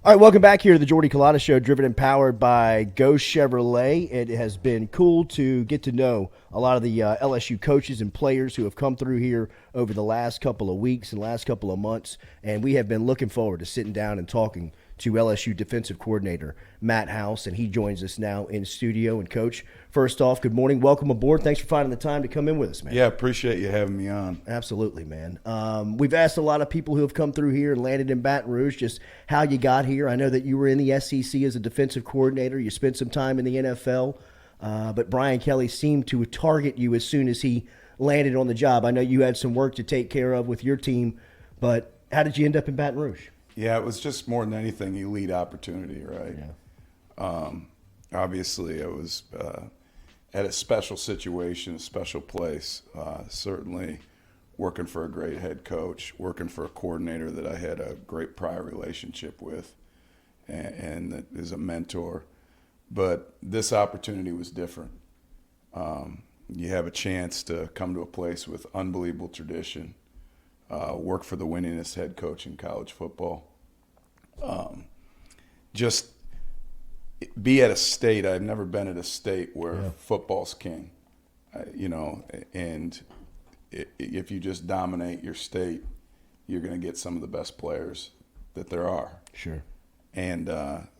All right, welcome back here to the Jordy Culotta Show, driven and powered by Go Chevrolet. It has been cool to get to know a lot of the LSU coaches and players who have come through here over the last couple of weeks and last couple of months, and we have been looking forward to sitting down and talking to LSU defensive coordinator Matt House, and he joins us now in studio. And Coach, first off, good morning, welcome aboard. Thanks for finding the time to come in with us, man. Yeah, appreciate you having me on. Absolutely, man. We've asked a lot of people who have come through here and landed in Baton Rouge just how you got here. I know that you were in the SEC as a defensive coordinator. You spent some time in the NFL, but Brian Kelly seemed to target you as soon as he landed on the job. I know you had some work to take care of with your team, but how did you end up in Baton Rouge? Yeah, it was just more than anything elite opportunity, right? Yeah. Obviously, I was at a special situation, a special place. Certainly working for a great head coach, working for a coordinator that I had a great prior relationship with and that is a mentor. But this opportunity was different. You have a chance to come to a place with unbelievable tradition, work for the winningest head coach in college football. Just be at a state. I've never been at a state where football's king, and if you just dominate your state, you're going to get some of the best players that there are. Sure. And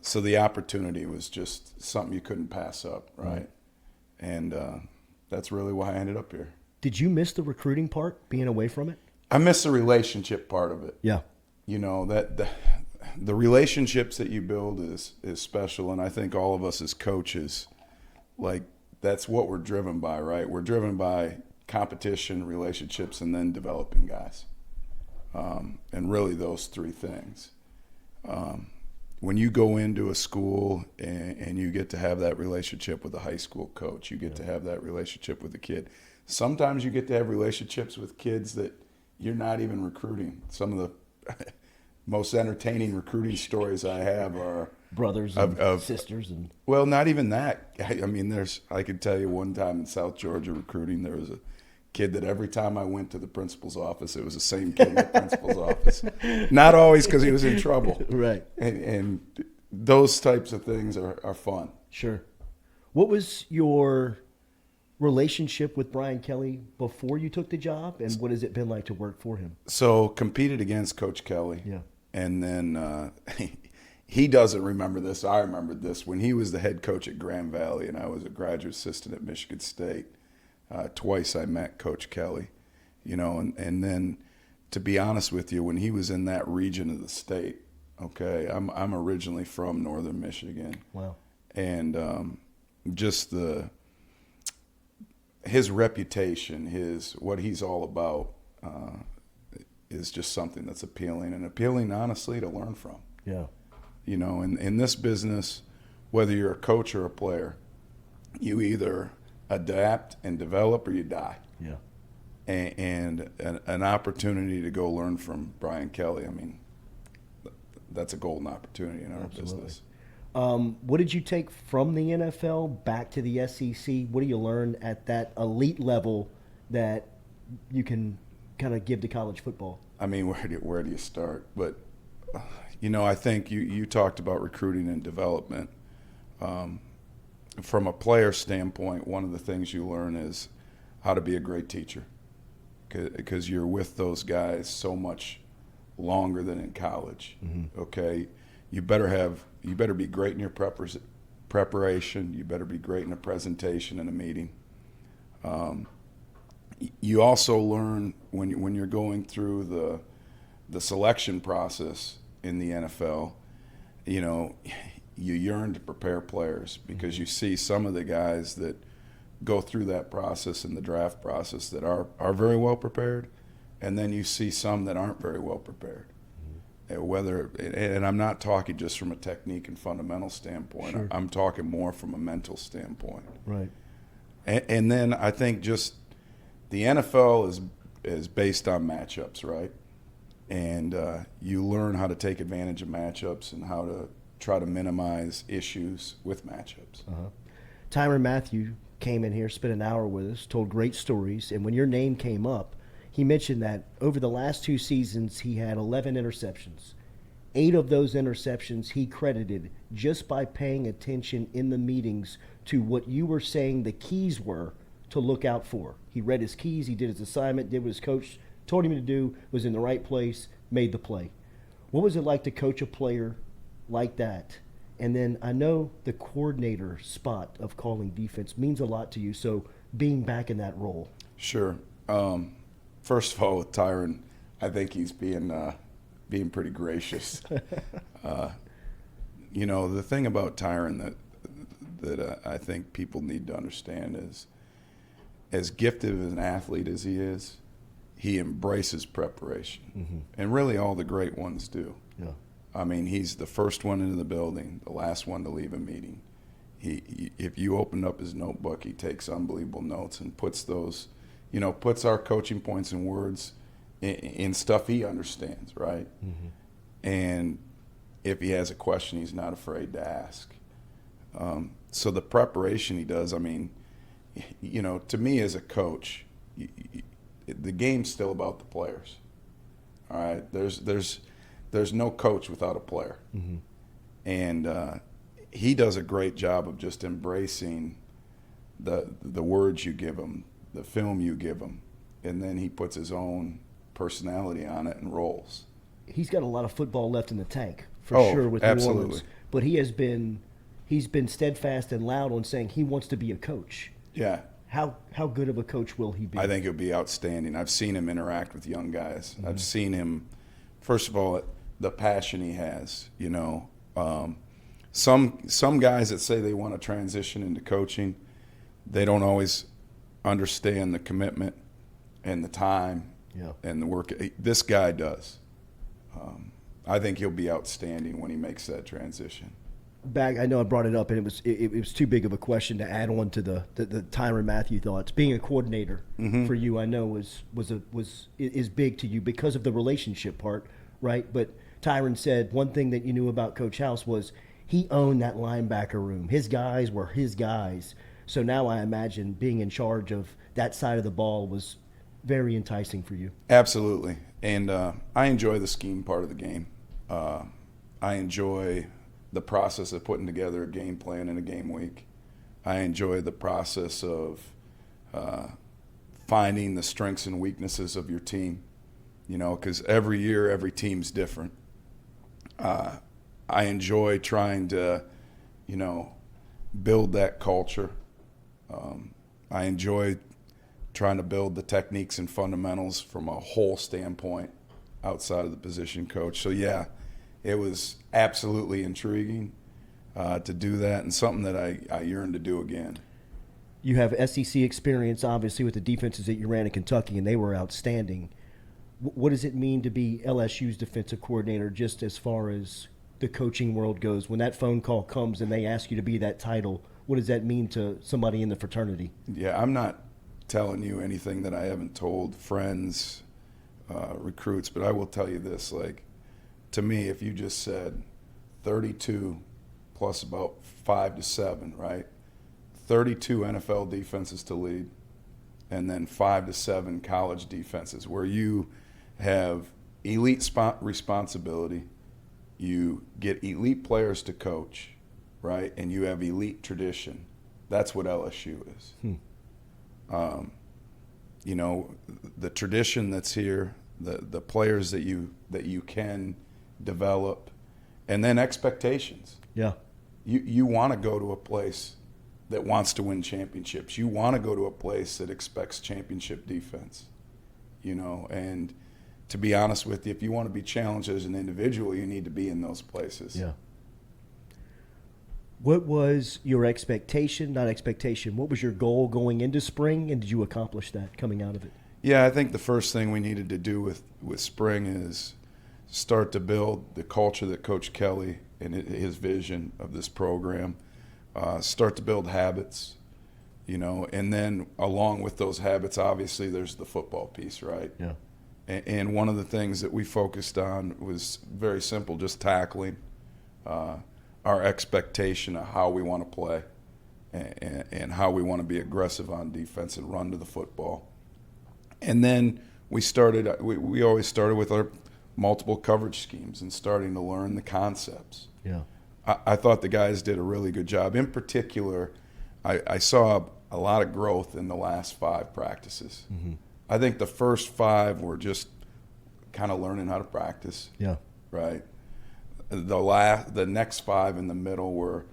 so the opportunity was just something you couldn't pass up, right? And that's really why I ended up here. Did you miss the recruiting part, being away from it? I miss the relationship part of it. Yeah. You know, that the relationships that you build is special, and I think all of us as coaches, like, that's what we're driven by, right? We're driven by competition, relationships, and then developing guys. And really those three things. When you go into a school and you get to have that relationship with a high school coach, you get to have that relationship with a kid. Sometimes you get to have relationships with kids that you're not even recruiting. Some of the most entertaining recruiting stories I have are brothers and sisters, and well, not even that. I mean, I could tell you one time in South Georgia recruiting, there was a kid that every time I went to the principal's office, it was the same kid in the principal's office. Not always because he was in trouble, right? And those types of things are fun. Sure. What was your relationship with Brian Kelly before you took the job, and what has it been like to work for him? So competed against Coach Kelly. Yeah. And then he doesn't remember this. I remembered this. When he was the head coach at Grand Valley and I was a graduate assistant at Michigan State, twice I met Coach Kelly, and then, to be honest with you, when he was in that region of the state, okay, I'm originally from northern Michigan. Wow. And just his reputation, what he's all about, is just something that's appealing, honestly, to learn from. Yeah. In this business, whether you're a coach or a player, you either adapt and develop or you die. Yeah. And an opportunity to go learn from Brian Kelly, I mean, that's a golden opportunity in our business. What did you take from the NFL back to the SEC? What do you learn at that elite level that you can kind of give to college football? I mean, where do you start? But, I think you talked about recruiting and development. From a player standpoint, one of the things you learn is how to be a great teacher, because you're with those guys so much longer than in college. Mm-hmm. Okay, you better be great in your preparation. You better be great in a presentation and a meeting. You also learn when you're going through the selection process in the NFL, you yearn to prepare players, because you see some of the guys that go through that process in the draft process that are very well prepared, and then you see some that aren't very well prepared. And I'm not talking just from a technique and fundamental standpoint. Sure. I'm talking more from a mental standpoint. Right. And then I think just the NFL is based on matchups, right? And you learn how to take advantage of matchups and how to try to minimize issues with matchups. Tyrann Mathieu came in here, spent an hour with us, told great stories, and when your name came up, he mentioned that over the last 2 seasons he had 11 interceptions, 8 of those interceptions he credited just by paying attention in the meetings to what you were saying the keys were to look out for. He read his keys, he did his assignment, did what his coach told him to do, was in the right place, made the play. What was it like to coach a player like that? And then I know the coordinator spot of calling defense means a lot to you, so being back in that role. Sure. First of all, with Tyron, I think he's being pretty gracious. The thing about Tyron that I think people need to understand is, as gifted as an athlete as he is, he embraces preparation. Mm-hmm. And really all the great ones do. Yeah. I mean, he's the first one into the building, the last one to leave a meeting. He if you opened up his notebook, he takes unbelievable notes and puts those, puts our coaching points and words in stuff he understands, right? Mm-hmm. And if he has a question, he's not afraid to ask. So the preparation he does, I mean, to me as a coach, the game's still about the players. All right, there's no coach without a player. Mm-hmm. And he does a great job of just embracing the words you give him, the film you give him, and then he puts his own personality on it and rolls. He's got a lot of football left in the tank for sure with New Orleans, but he's been steadfast and loud on saying he wants to be a coach. Yeah. How good of a coach will he be? I think he'll be outstanding. I've seen him interact with young guys. Mm-hmm. I've seen him, first of all, the passion he has. Some guys that say they want to transition into coaching, they don't always understand the commitment and the time and the work. This guy does. I think he'll be outstanding when he makes that transition. Back, I know I brought it up, and it was too big of a question to add on to the Tyrann Mathieu thoughts. Being a coordinator mm-hmm. for you, I know is big to you because of the relationship part, right? But Tyrann said one thing that you knew about Coach House was he owned that linebacker room. His guys were his guys. So now I imagine being in charge of that side of the ball was very enticing for you. Absolutely, and I enjoy the scheme part of the game. I enjoy the process of putting together a game plan in a game week. I enjoy the process of finding the strengths and weaknesses of your team, because every year every team's different. I enjoy trying to, build that culture. I enjoy trying to build the techniques and fundamentals from a whole standpoint outside of the position coach. So, yeah, it was absolutely intriguing to do that, and something that I yearn to do again. You have SEC experience, obviously, with the defenses that you ran in Kentucky, and they were outstanding. What does it mean to be LSU's defensive coordinator, just as far as the coaching world goes? When that phone call comes and they ask you to be that title, what does that mean to somebody in the fraternity? Yeah, I'm not telling you anything that I haven't told friends, recruits, but I will tell you this, to me, if you just said 32 plus about 5 to 7, right? 32 NFL defenses to lead, and then 5 to 7 college defenses where you have elite responsibility, you get elite players to coach, right? And you have elite tradition. That's what LSU is. The tradition that's here, the players that you can develop, and then expectations. Yeah. You want to go to a place that wants to win championships. You want to go to a place that expects championship defense. And to be honest with you, if you want to be challenged as an individual, you need to be in those places. Yeah. What was your expectation, not expectation, what was your goal going into spring, and did you accomplish that coming out of it? Yeah, I think the first thing we needed to do with spring is start to build the culture that Coach Kelly and his vision of this program, start to build habits, and then along with those habits, obviously there's the football piece, right? Yeah. And one of the things that we focused on was very simple, just tackling our expectation of how we want to play and how we want to be aggressive on defense and run to the football. And then we always started with our multiple coverage schemes and starting to learn the concepts. Yeah. I thought the guys did a really good job. In particular, I saw a lot of growth in the last 5 practices. Mm-hmm. I think the first 5 were just kind of learning how to practice. Yeah. Right. The next 5 in the middle were,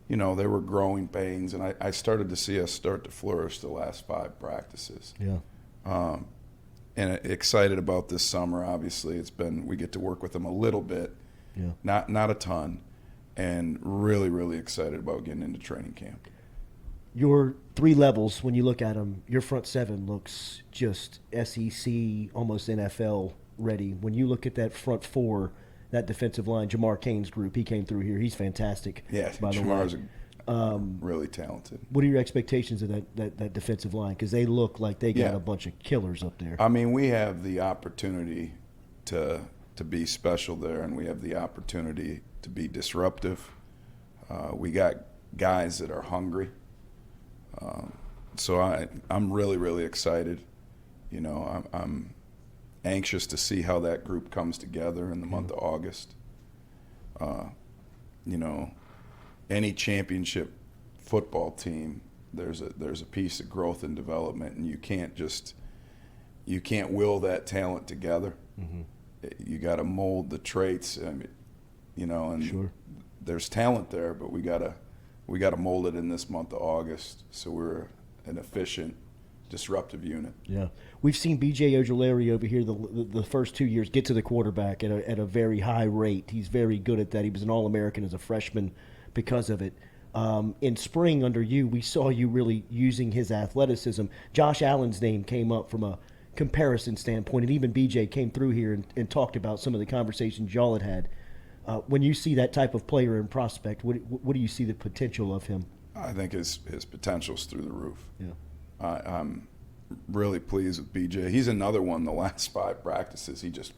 they were growing pains, and I started to see us start to flourish the last 5 practices. Yeah. And excited about this summer. Obviously, we get to work with them a little bit, not a ton, and really, really excited about getting into training camp. Your 3 levels, when you look at them, your front 7 looks just SEC, almost NFL ready. When you look at that front 4, that defensive line, Jamar Cain's group, he came through here. He's fantastic. Yeah, by the Jamar's way. Really talented. What are your expectations of that defensive line? Because they look like they got a bunch of killers up there. I mean, we have the opportunity to be special there, and we have the opportunity to be disruptive. We got guys that are hungry. So I'm really, really excited. I'm anxious to see how that group comes together in the month of August. Any championship football team, there's a piece of growth and development, and you can't will that talent together. Mm-hmm. You got to mold the traits, and Sure. There's talent there, but we got to mold it in this month of August, so we're an efficient, disruptive unit. Yeah, we've seen B.J. Ojulari over here the first 2 years get to the quarterback at a very high rate. He's very good at that. He was an All-American as a freshman because of it. In spring under you, we saw you really using his athleticism. Josh Allen's name came up from a comparison standpoint, and even B.J. came through here and talked about some of the conversations y'all had had. When you see that type of player in prospect, what do you see the potential of him? I think his potential's through the roof. Yeah. I'm really pleased with BJ. He's another one. The last 5 practices, he just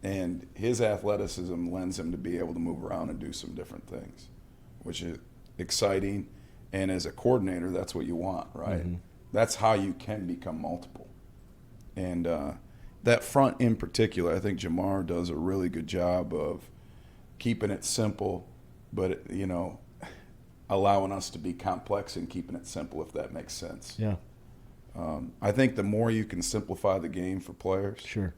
and his athleticism lends him to be able to move around and do some different things, which is exciting. And as a coordinator, that's what you want, right? Mm-hmm. That's how you can become multiple. And that front in particular, I think Jamar does a really good job of keeping it simple, but allowing us to be complex and keeping it simple, if that makes sense. Yeah. I think the more you can simplify the game for players, sure,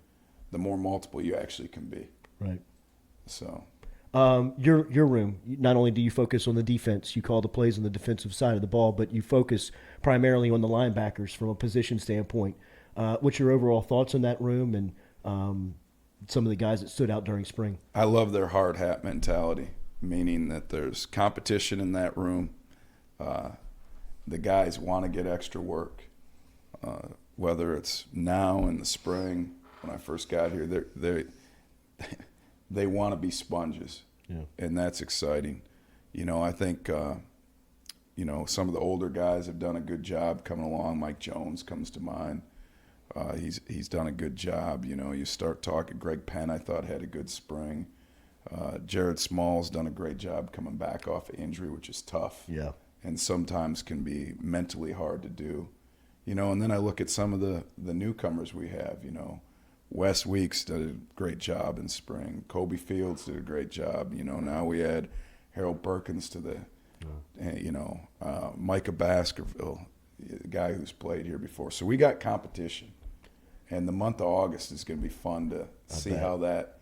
the more multiple you actually can be. Right. So, your room, not only do you focus on the defense, you call the plays on the defensive side of the ball, but you focus primarily on the linebackers from a position standpoint. What's your overall thoughts on that room and some of the guys that stood out during spring? I love their hard hat mentality, meaning that there's competition in that room. The guys want to get extra work, whether it's now in the spring. When I first got here, they want to be sponges, and that's exciting. I think some of the older guys have done a good job coming along. Mike Jones comes to mind. He's done a good job. You start talking. Greg Penn, I thought, had a good spring. Jared Small's done a great job coming back off of injury, which is tough. Yeah. And sometimes can be mentally hard to do. And then I look at some of the newcomers we have. Wes Weeks did a great job in spring. Kobe Fields did a great job. Now we add Harold Perkins to the, Micah Baskerville, the guy who's played here before. So we got competition. And the month of August is going to be fun to see how that,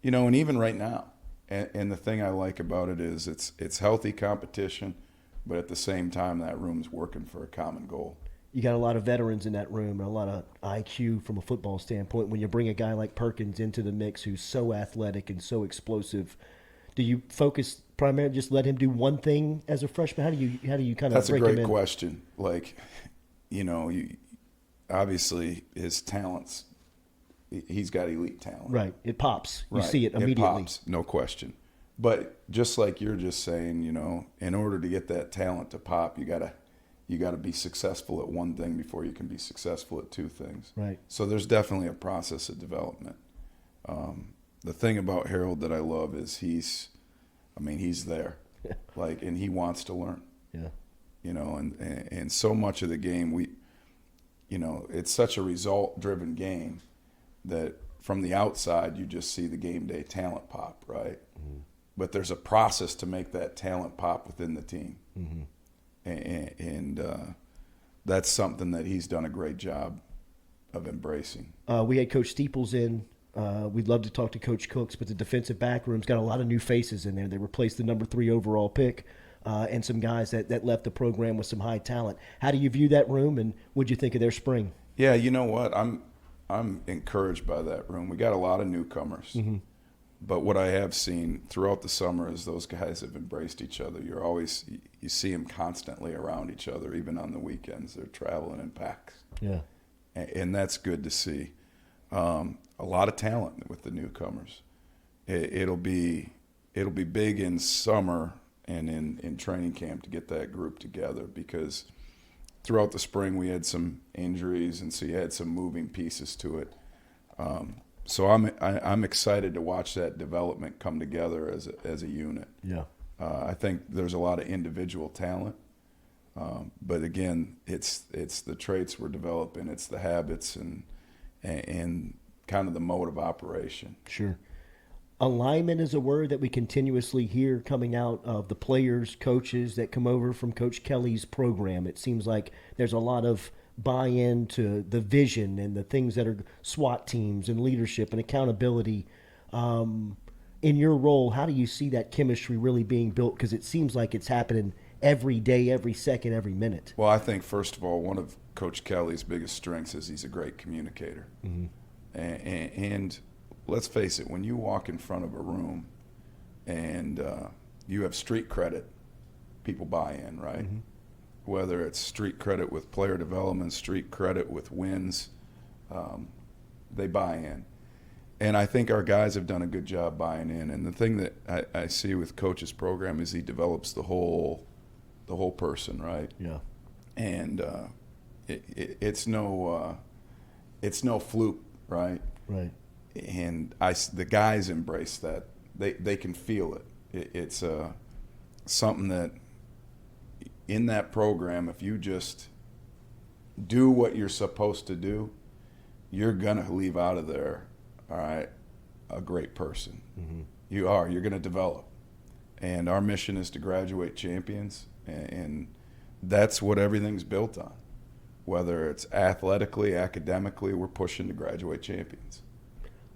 and even right now. And the thing I like about it is it's healthy competition, but at the same time that room's working for a common goal. You got a lot of veterans in that room and a lot of IQ from a football standpoint. When you bring a guy like Perkins into the mix who's so athletic and so explosive, do you focus primarily just let him do one thing as a freshman? How do you kind of That's break him in? That's a great question. Like, obviously his talents, he's got elite talent. Right. It pops. You right. see it immediately. It pops, no question. But just like you're just saying, in order to get that talent to pop, you gotta be successful at one thing before you can be successful at 2 things. Right. So there's definitely a process of development. The thing about Harold that I love is he's there, and he wants to learn. Yeah. And so much of the game it's such a result-driven game that from the outside you just see the game day talent pop, right? But there's a process to make that talent pop within the team. And that's something that he's done a great job of embracing. We had Coach Steeples in. We'd love to talk to Coach Cooks, but the defensive back room's got a lot of new faces in there. They replaced the number 3 overall pick and some guys that left the program with some high talent. How do you view that room, and what'd you think of their spring? Yeah, you know what? I'm encouraged by that room. We got a lot of newcomers. But what I have seen throughout the summer is those guys have embraced each other. You see them constantly around each other, even on the weekends. They're traveling in packs. Yeah. And that's good to see. A lot of talent with the newcomers. It'll be big in summer and in training camp to get that group together, because throughout the spring we had some injuries, and so you had some moving pieces to it. So I'm excited to watch that development come together as a unit. Yeah. I think there's a lot of individual talent, but again, it's the traits we're developing, it's the habits and kind of the mode of operation. Sure. Alignment is a word that we continuously hear coming out of the players, coaches that come over from Coach Kelly's program. It seems like there's a lot of buy-in to the vision and the things that are SWAT teams and leadership and accountability. In your role, how do you see that chemistry really being built? Because it seems like it's happening every day, every second, every minute. Well, I think, first of all, one of Coach Kelly's biggest strengths is he's a great communicator. And let's face it, when you walk in front of a room and you have street credit, people buy in, right? Whether it's street credit with player development, street credit with wins, they buy in. And I think our guys have done a good job buying in. And the thing that I see with Coach's program is he develops the whole person, right? Yeah. And it's no fluke, right? Right. And the guys embrace that. They can feel it. It's something that in that program, if you just do what you're supposed to do, you're gonna leave out of there, all right, a great person. You're gonna develop. And our mission is to graduate champions, and that's what everything's built on. Whether it's athletically, academically, we're pushing to graduate champions.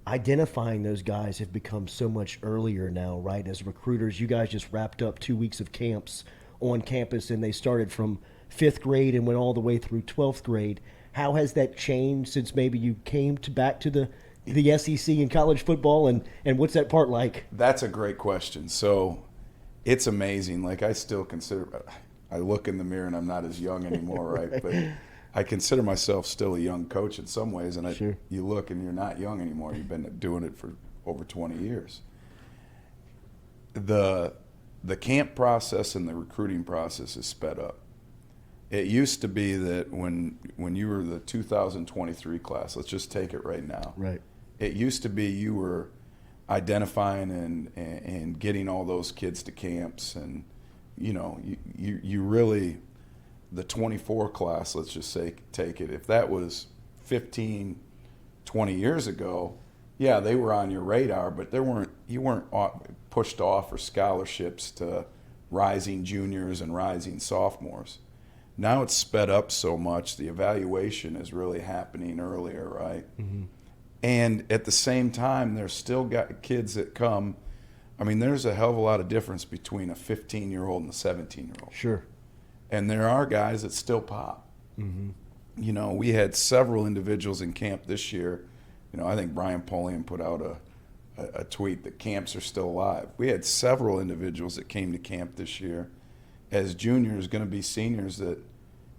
Identifying those guys have become so much earlier now, right? As recruiters, you guys just wrapped up 2 weeks of camps on campus, and they started from 5th grade and went all the way through 12th grade. How has that changed since maybe you came back to the SEC in college football, and what's that part like? That's a great question. So it's amazing. Like, I still consider, I look in the mirror and I'm not as young anymore, right? But I consider myself still a young coach in some ways, and Sure. You look and you're not young anymore. You've been doing it for over 20 years. The camp process and the recruiting process is sped up. It used to be that when you were the 2023 class, let's just take it right now. Right. It used to be you were identifying and getting all those kids to camps, and you really, the 24 class, let's just say, take it, if that was 15, 20 years ago, yeah, they were on your radar, but you weren't pushed off for scholarships to rising juniors and rising sophomores. Now it's sped up so much, the evaluation is really happening earlier, right? And at the same time, there's still got kids that come. I mean, there's a hell of a lot of difference between a 15-year-old and a 17-year-old. Sure. And there are guys that still pop. We had several individuals in camp this year. I think Brian Polian put out a tweet that camps are still alive. We had several individuals that came to camp this year as juniors, going to be seniors, that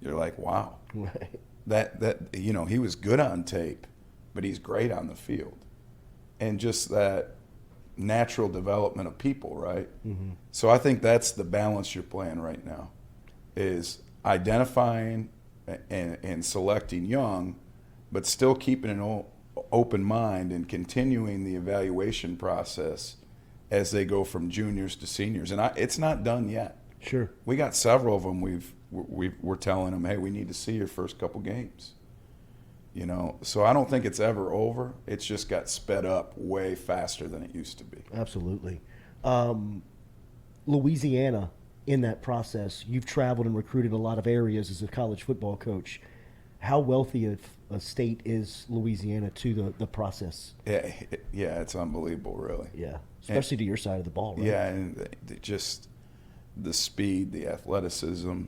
you're like, wow, Right. that he was good on tape, but he's great on the field. And just that natural development of people, right? So I think that's the balance you're playing right now, is identifying and selecting young, but still keeping an open mind and continuing the evaluation process as they go from juniors to seniors. And it's not done yet. Sure. We got several of them we're telling them, hey, we need to see your first couple games. So I don't think it's ever over. It's just got sped up way faster than it used to be. Absolutely. Louisiana, in that process, you've traveled and recruited a lot of areas as a college football coach. How wealthy of a state is Louisiana to the process? Yeah, it's unbelievable, really. Yeah, especially to your side of the ball, right? Yeah, and just the speed, the athleticism.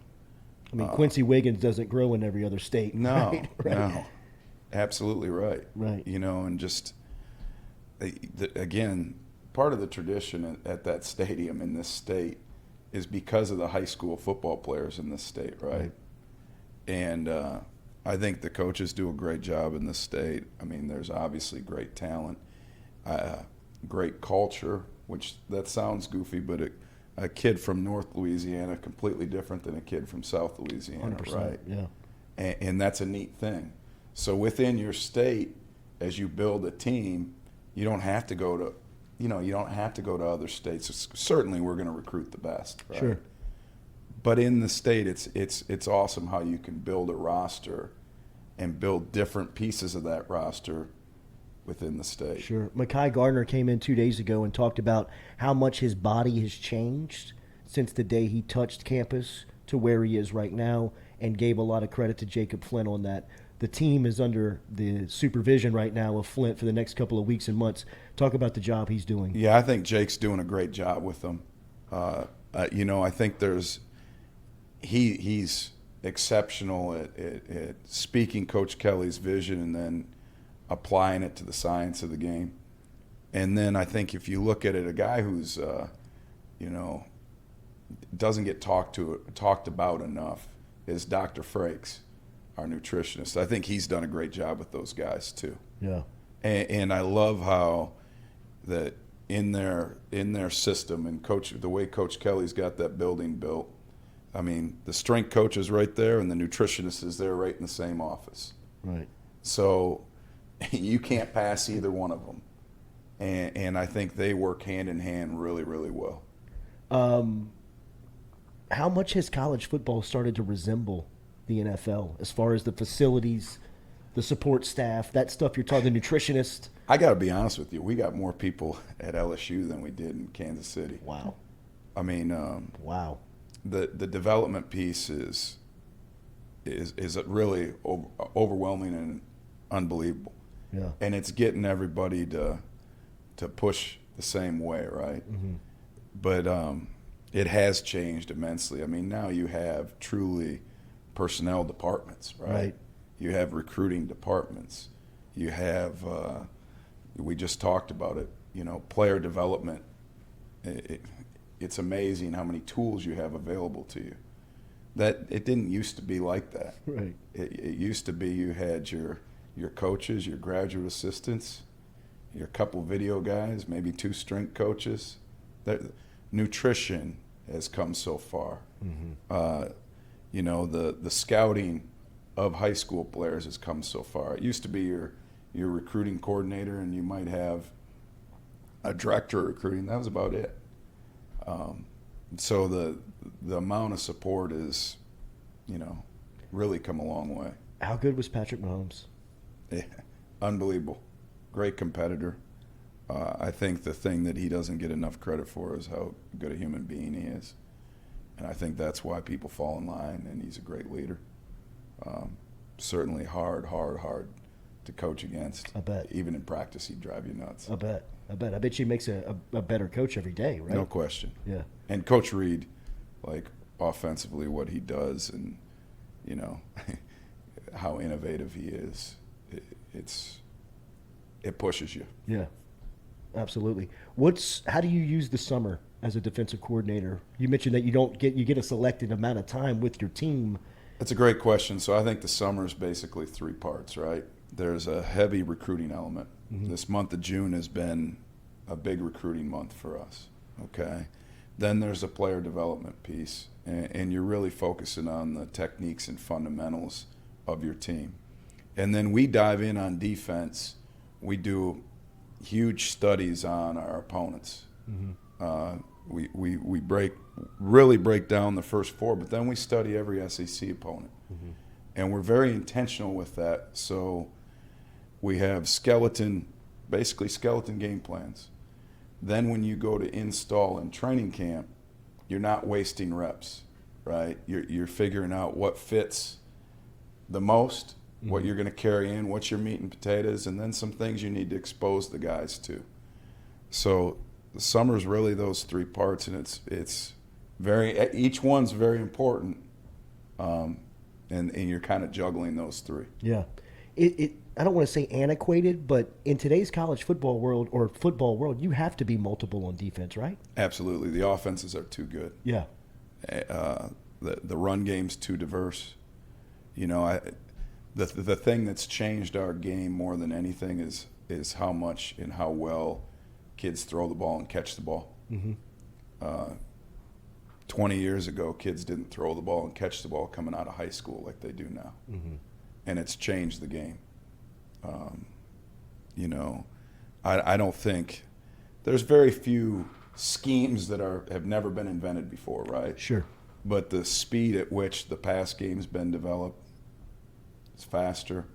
I mean, Quincy Wiggins doesn't grow in every other state. No, right? no, absolutely right. Right. And just again, part of the tradition at that stadium in this state is because of the high school football players in this state, right? And I think the coaches do a great job in this state. I mean, there's obviously great talent, great culture, which that sounds goofy, but a kid from North Louisiana completely different than a kid from South Louisiana, 100%, right? yeah. And that's a neat thing. So within your state, as you build a team, you don't have to go to, you don't have to go to other states. Certainly, we're going to recruit the best, right? Sure. But in the state, it's awesome how you can build a roster and build different pieces of that roster within the state. Sure. Mekhi Gardner came in 2 days ago and talked about how much his body has changed since the day he touched campus to where he is right now, and gave a lot of credit to Jacob Flint on that. The team is under the supervision right now of Flint for the next couple of weeks and months. Talk about the job he's doing. Yeah, I think Jake's doing a great job with them. I think he's exceptional at speaking Coach Kelly's vision and then applying it to the science of the game. And then I think if you look at it, a guy who's doesn't get talked about enough is Dr. Frakes, our nutritionist. I think he's done a great job with those guys too. Yeah. And I love how that in their system and the way Coach Kelly's got that building built. I mean, the strength coach is right there, and the nutritionist is there right in the same office. Right. So you can't pass either one of them. And I think they work hand in hand really, really well. How much has college football started to resemble the NFL as far as the facilities, the support staff, that stuff you're talking, the nutritionist? I got to be honest with you. We got more people at LSU than we did in Kansas City. Wow. I mean, wow. The development piece is really overwhelming and unbelievable. Yeah. And it's getting everybody to push the same way, right? Mm-hmm. But it has changed immensely. I mean, now you have truly personnel departments, right? Right. You have recruiting departments. You have, we just talked about it, player development. It's amazing how many tools you have available to you. That it didn't used to be like that. Right. It used to be you had your coaches, your graduate assistants, your couple video guys, maybe 2 strength coaches. Nutrition has come so far. Mm-hmm. The scouting of high school players has come so far. It used to be your recruiting coordinator, and you might have a director of recruiting. That was about it. So the amount of support is, really come a long way. How good was Patrick Mahomes? Yeah, unbelievable. Great competitor. I think the thing that he doesn't get enough credit for is how good a human being he is. And I think that's why people fall in line, and he's a great leader. Certainly hard to coach against. I bet. Even in practice, he'd drive you nuts. I bet she makes a better coach every day, right? No question. Yeah. And Coach Reed, offensively, what he does and, how innovative he is, it pushes you. Yeah, absolutely. How do you use the summer as a defensive coordinator? You mentioned that you get a selected amount of time with your team. That's a great question. So I think the summer is basically 3 parts, right? There's a heavy recruiting element. Mm-hmm. This month of June has been a big recruiting month for us, okay? Then there's a player development piece, and you're really focusing on the techniques and fundamentals of your team. And then we dive in on defense. We do huge studies on our opponents. Mm-hmm. We really break down the first 4, but then we study every SEC opponent. Mm-hmm. And we're very intentional with that. So we have basically skeleton game plans. Then when you go to install in training camp, you're not wasting reps, right? You're figuring out what fits the most, what you're going to carry in, what's your meat and potatoes, and then some things you need to expose the guys to. So the summer's really those three parts, and it's each one's very important, and you're kind of juggling those three. Yeah. I don't want to say antiquated, but in today's college football world or football world, you have to be multiple on defense, right? Absolutely. The offenses are too good. Yeah. The run game's too diverse. The thing that's changed our game more than anything is how much and how well kids throw the ball and catch the ball. 20 years ago, kids didn't throw the ball and catch the ball coming out of high school like they do now. And it's changed the game. I don't think there's very few schemes that have never been invented before, right? Sure. But the speed at which the pass game's been developed is faster.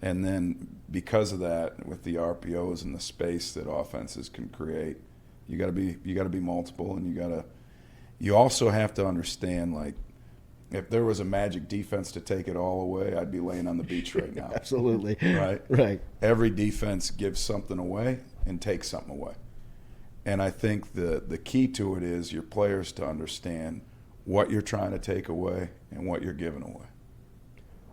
And then because of that, with the RPOs and the space that offenses can create, you got to be multiple, and you also have to understand, like, if there was a magic defense to take it all away, I'd be laying on the beach right now. Absolutely. Right. Every defense gives something away and takes something away. And I think the key to it is your players to understand what you're trying to take away and what you're giving away.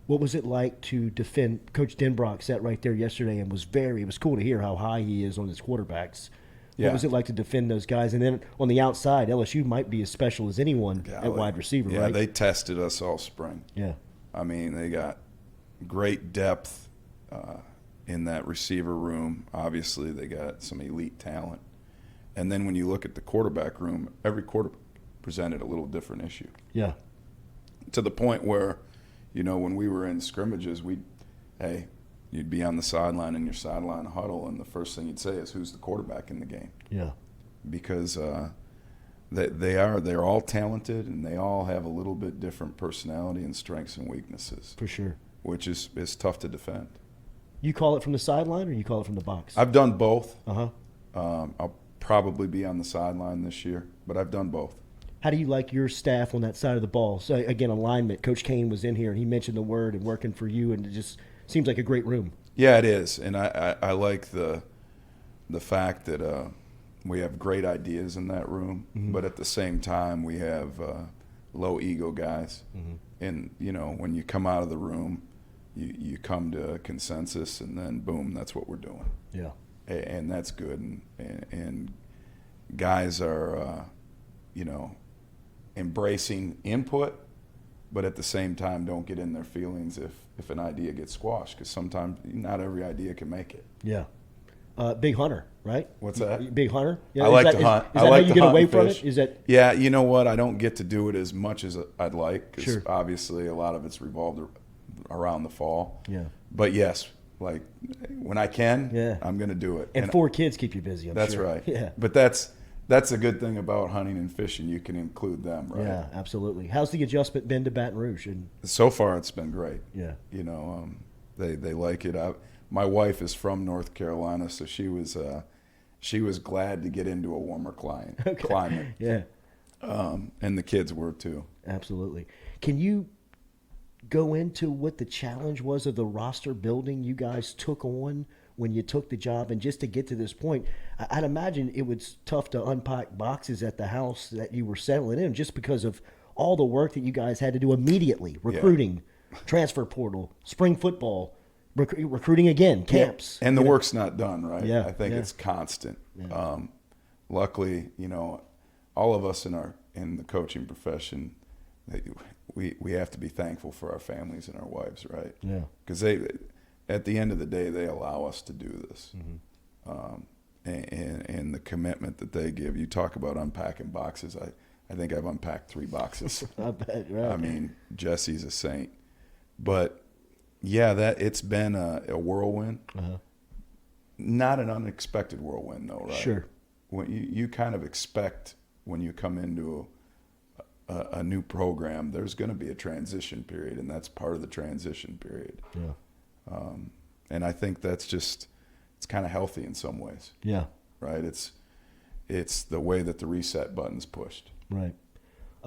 What was it like to defend? Coach Denbrock sat right there yesterday and it was cool to hear how high he is on his quarterbacks. Yeah. What was it like to defend those guys? And then on the outside, LSU might be as special as anyone at wide receiver, right? Yeah, they tested us all spring. Yeah. I mean, they got great depth in that receiver room. Obviously, they got some elite talent. And then when you look at the quarterback room, every quarter presented a little different issue. Yeah. To the point where, when we were in scrimmages, you'd be on the sideline in your sideline huddle, and the first thing you'd say is, "Who's the quarterback in the game?" Yeah. Because they're all talented, and they all have a little bit different personality and strengths and weaknesses. For sure. Which is tough to defend. You call it from the sideline, or you call it from the box? I've done both. Uh-huh. I'll probably be on the sideline this year, but I've done both. How do you like your staff on that side of the ball? So, again, alignment. Coach Kane was in here, and he mentioned the word and working for you, and it just seems like a great room. Yeah, it is. And I like the fact that we have great ideas in that room, but at the same time we have low ego guys. And, when you come out of the room, you come to a consensus, and then, boom, that's what we're doing. Yeah. And that's good. And guys are, embracing input, but at the same time don't get in their feelings if an idea gets squashed, because sometimes not every idea can make it. Yeah. Big hunter, right? What's that? Big hunter? Yeah, I like to hunt. Is that how you get away from it? Is that? Yeah, you know what? I don't get to do it as much as I'd like, because Sure. obviously a lot of it's revolved around the fall. Yeah. But yes, like when I can, Yeah. I'm going to do it. And 4 kids keep you busy, I'm That's sure. right. Yeah. But that's a good thing about hunting and fishing. You can include them, right? Yeah, absolutely. How's the adjustment been to Baton Rouge? And So far, it's been great. yeah. They like it. My wife is from North Carolina, so she was glad to get into a warmer climate. Yeah. And the kids were too. Absolutely. Can you go into what the challenge was of the roster building you guys took on when you took the job, and just to get to this point? I'd imagine it was tough to unpack boxes at the house that you were settling in, just because of all the work that you guys had to do immediately. Recruiting, transfer portal, spring football, recruiting again, camps. Yeah. And the work's not done, right? Yeah, I think yeah. it's constant. Yeah. Luckily, all of us in the coaching profession, we have to be thankful for our families and our wives, right? Yeah. Because at the end of the day, they allow us to do this. And the commitment that they give. You talk about unpacking boxes. I think I've unpacked 3 boxes. I bet, right. I mean, Jesse's a saint. But, yeah, it's been a whirlwind. Uh-huh. Not an unexpected whirlwind, though, right? Sure. When you kind of expect when you come into a new program, there's going to be a transition period, and that's part of the transition period. Yeah. And I think that's just, it's kind of healthy in some ways, Yeah. right? It's the way that the reset button's pushed. Right.